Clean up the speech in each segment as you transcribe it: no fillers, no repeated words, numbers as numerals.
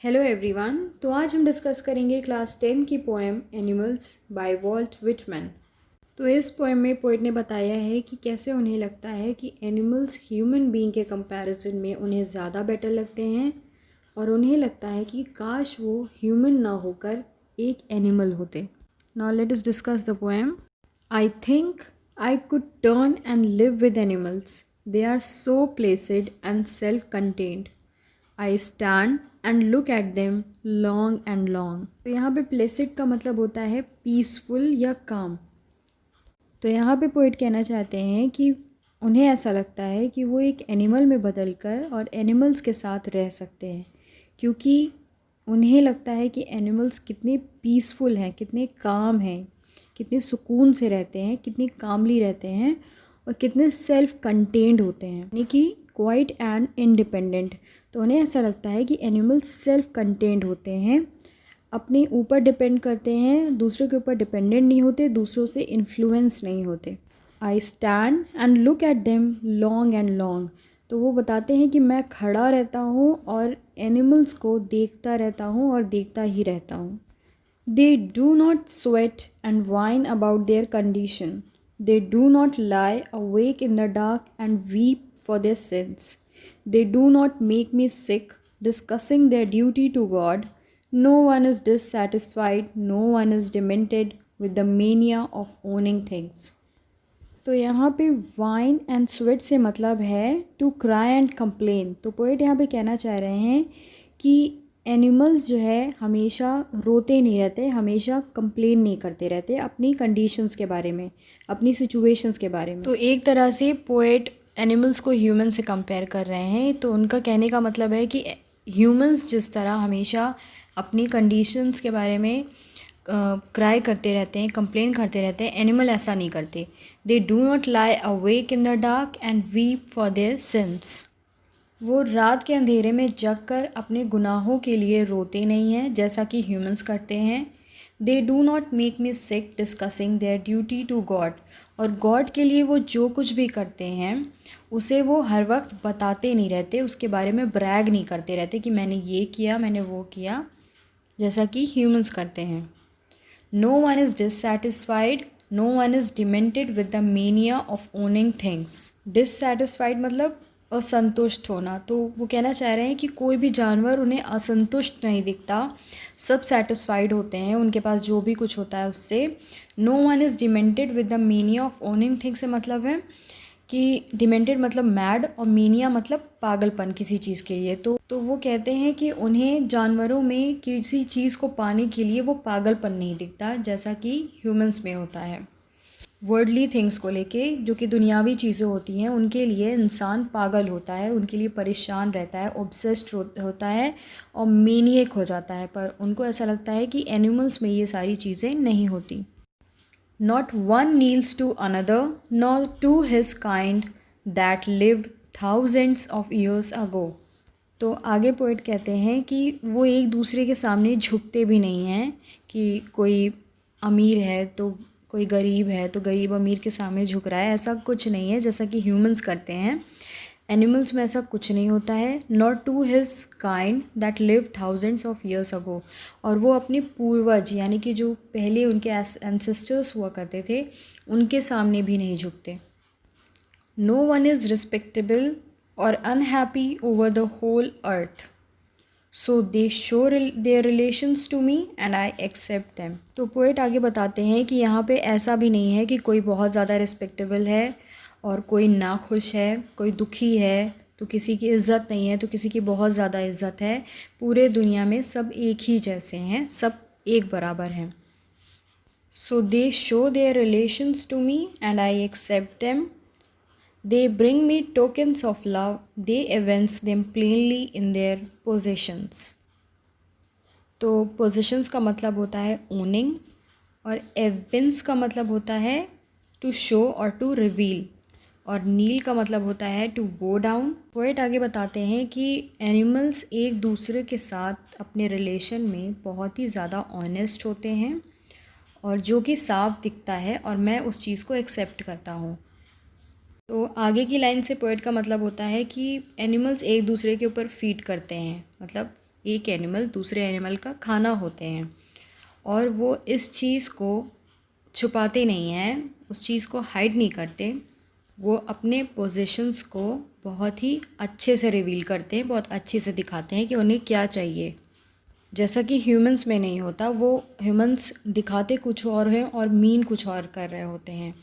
Hello everyone. तो आज हम डिस्कस करेंगे क्लास 10 की poem animals bye Walt Whitman. तो इस पोएम में पोइट ने बताया है कि कैसे उन्हें लगता है कि एनिमल्स ह्यूमन बीइंग के कंपैरिजन में उन्हें ज़्यादा बेटर लगते हैं और उन्हें लगता है कि काश वो ह्यूमन ना होकर एक एनिमल होते। Now let us discuss the poem. I think I could turn and live with animals. They are so placid and self contained. I stand and look at them long and long. तो यहाँ पे Placid का मतलब होता है peaceful या काम। तो यहाँ पे पोइट कहना चाहते हैं कि उन्हें ऐसा लगता है कि वो एक एनिमल में बदल कर और एनिमल्स के साथ रह सकते हैं, क्योंकि उन्हें लगता है कि एनिमल्स कितने पीसफुल हैं, कितने काम हैं, कितने सुकून से रहते हैं, कितनी कामली रहते हैं और कितने सेल्फ कंटेन्ड होते हैं, यानी कि क्वाइट एंड इंडिपेंडेंट। तो उन्हें ऐसा लगता है कि एनिमल्स सेल्फ कंटेन्ड होते हैं, अपने ऊपर डिपेंड करते हैं, दूसरों के ऊपर डिपेंडेंट नहीं होते, दूसरों से इन्फ्लुएंस नहीं होते। आई stand and look at them long and long. तो वो बताते हैं कि मैं खड़ा रहता हूँ और एनिमल्स को देखता रहता हूँ और देखता ही रहता हूँ। दे do not sweat and wine about their condition. They do not lie awake in the dark and weep for their sins. They do not make me sick, discussing their duty to God. No one is dissatisfied, no one is demented with the mania of owning things. तो यहाँ पे wine and sweat से मतलब है to cry and complain. तो poet यहाँ पे कहना चाह रहे हैं कि एनिमल्स जो है हमेशा रोते नहीं रहते, हमेशा कंप्लेन नहीं करते रहते अपनी कंडीशंस के बारे में, अपनी सिचुएशंस के बारे में। तो एक तरह से पोइट एनिमल्स को ह्यूमन से कंपेयर कर रहे हैं। तो उनका कहने का मतलब है कि ह्यूमंस जिस तरह हमेशा अपनी कंडीशंस के बारे में क्राई करते रहते हैं, कंप्लेन करते रहते हैं, एनिमल ऐसा नहीं करते। दे do not lie awake in the dark and weep for their since. वो रात के अंधेरे में जग कर अपने गुनाहों के लिए रोते नहीं हैं जैसा कि ह्यूमंस करते हैं। They do not make me sick discussing their duty to God. और गॉड के लिए वो जो कुछ भी करते हैं उसे वो हर वक्त बताते नहीं रहते, उसके बारे में ब्रैग नहीं करते रहते कि मैंने ये किया, मैंने वो किया, जैसा कि ह्यूमंस करते हैं। No one is dissatisfied, no one is demented with the mania of owning things. Dissatisfied मतलब असंतुष्ट होना। तो वो कहना चाह रहे हैं कि कोई भी जानवर उन्हें असंतुष्ट नहीं दिखता, सब सेटिस्फाइड होते हैं उनके पास जो भी कुछ होता है उससे। No one is demented with the mania of owning things से मतलब है कि डिमेंटेड मतलब मैड और मीनिया मतलब पागलपन किसी चीज़ के लिए। तो वो कहते हैं कि उन्हें जानवरों में किसी चीज़ को पाने के लिए वो पागलपन नहीं दिखता जैसा कि ह्यूमंस में होता है। वर्ल्डली थिंग्स को लेके, जो कि दुनियावी चीज़ें होती हैं, उनके लिए इंसान पागल होता है, उनके लिए परेशान रहता है, ऑब्सेस्ड होता है और मेनिएक हो जाता है। पर उनको ऐसा लगता है कि एनिमल्स में ये सारी चीज़ें नहीं होती। Not one kneels to another, nor to his kind that lived thousands of years ago. तो आगे पोइट कहते हैं कि वो एक दूसरे के सामने झुकते भी नहीं हैं, कि कोई अमीर है तो कोई गरीब है तो गरीब अमीर के सामने झुक रहा है, ऐसा कुछ नहीं है जैसा कि ह्यूमंस करते हैं। एनिमल्स में ऐसा कुछ नहीं होता है। Not to his kind that live thousands of years ago. और वो अपने पूर्वज यानी कि जो पहले उनके एंसेस्टर्स हुआ करते थे उनके सामने भी नहीं झुकते। नो वन इज़ रिस्पेक्टेबल और unhappy over the whole earth, so they show their relations to me and I accept them. तो पोएट आगे बताते हैं कि यहाँ पे ऐसा भी नहीं है कि कोई बहुत ज़्यादा रिस्पेक्टेबल है और कोई नाखुश है, कोई दुखी है, तो किसी की इज़्ज़त नहीं है तो किसी की बहुत ज़्यादा इज़्ज़त है। पूरे दुनिया में सब एक ही जैसे हैं, सब एक बराबर हैं। So they show their relations to me and I accept them. They bring me tokens of love, they evince them plainly in their possessions. तो पोजेशंस का मतलब होता है ओनिंग और एवेंस का मतलब होता है टू शो और टू रिवील, और नील का मतलब होता है टू बो डाउन। पोएट आगे बताते हैं कि एनिमल्स एक दूसरे के साथ अपने रिलेशन में बहुत ही ज़्यादा ऑनेस्ट होते हैं और जो कि साफ दिखता है और मैं उस चीज़ को एक्सेप्ट करता हूँ। तो आगे की लाइन से पोएट का मतलब होता है कि एनिमल्स एक दूसरे के ऊपर फीड करते हैं, मतलब एक एनिमल दूसरे एनिमल का खाना होते हैं, और वो इस चीज़ को छुपाते नहीं हैं, उस चीज़ को हाइड नहीं करते। वो अपने पोजीशंस को बहुत ही अच्छे से रिवील करते हैं, बहुत अच्छे से दिखाते हैं कि उन्हें क्या चाहिए। जैसा कि ह्यूमंस में नहीं होता, वो ह्यूमंस दिखाते कुछ और हैं और मीन कुछ और कर रहे होते हैं,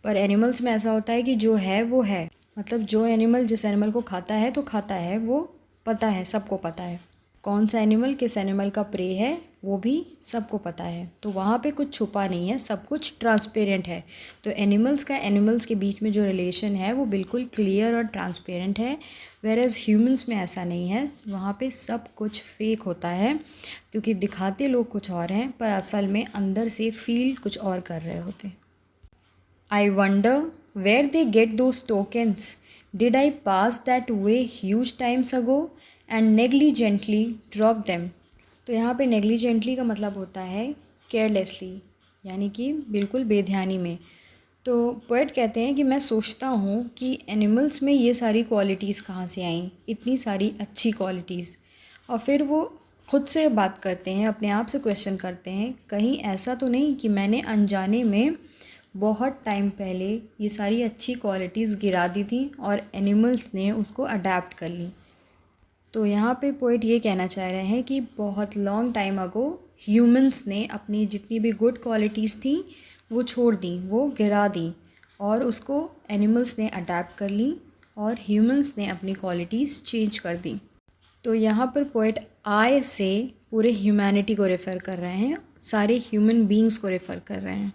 पर एनिमल्स में ऐसा होता है कि जो है वो है। मतलब जो एनिमल जिस एनिमल को खाता है तो खाता है, वो पता है, सबको पता है कौन सा एनिमल किस एनिमल का प्रे है, वो भी सबको पता है। तो वहाँ पे कुछ छुपा नहीं है, सब कुछ ट्रांसपेरेंट है। तो एनिमल्स के बीच में जो रिलेशन है वो बिल्कुल क्लियर और ट्रांसपेरेंट है, वेयरएज ह्यूमंस में ऐसा नहीं है। वहाँ पे सब कुछ फेक होता है, क्योंकि दिखाते लोग कुछ और हैं पर असल में अंदर से फील कुछ और कर रहे होते हैं। I wonder where they get those tokens. Did I pass that way huge times ago and negligently drop them? तो यहाँ पे negligently का मतलब होता है carelessly, यानी कि बिल्कुल बेध्यानी में। तो पोएट कहते हैं कि मैं सोचता हूँ कि एनिमल्स में ये सारी क्वालिटीज़ कहाँ से आईं, इतनी सारी अच्छी क्वालिटीज़। और फिर वो खुद से बात करते हैं, अपने आप से क्वेश्चन करते हैं, कहीं ऐसा तो नहीं कि मैंने अनजाने में बहुत टाइम पहले ये सारी अच्छी क्वालिटीज़ गिरा दी थी और एनिमल्स ने उसको अडेप्ट कर ली। तो यहाँ पे पोएट ये कहना चाह रहे हैं कि बहुत लॉन्ग टाइम अगो ह्यूमंस ने अपनी जितनी भी गुड क्वालिटीज़ थी वो छोड़ दी, वो गिरा दी, और उसको एनिमल्स ने अडेप्ट कर ली और ह्यूमंस ने अपनी क्वालिटीज़ चेंज कर दी। तो यहाँ पर पोएट आई से पूरे ह्यूमैनिटी को रेफ़र कर रहे हैं, सारे ह्यूमन बींग्स को रेफ़र कर रहे हैं।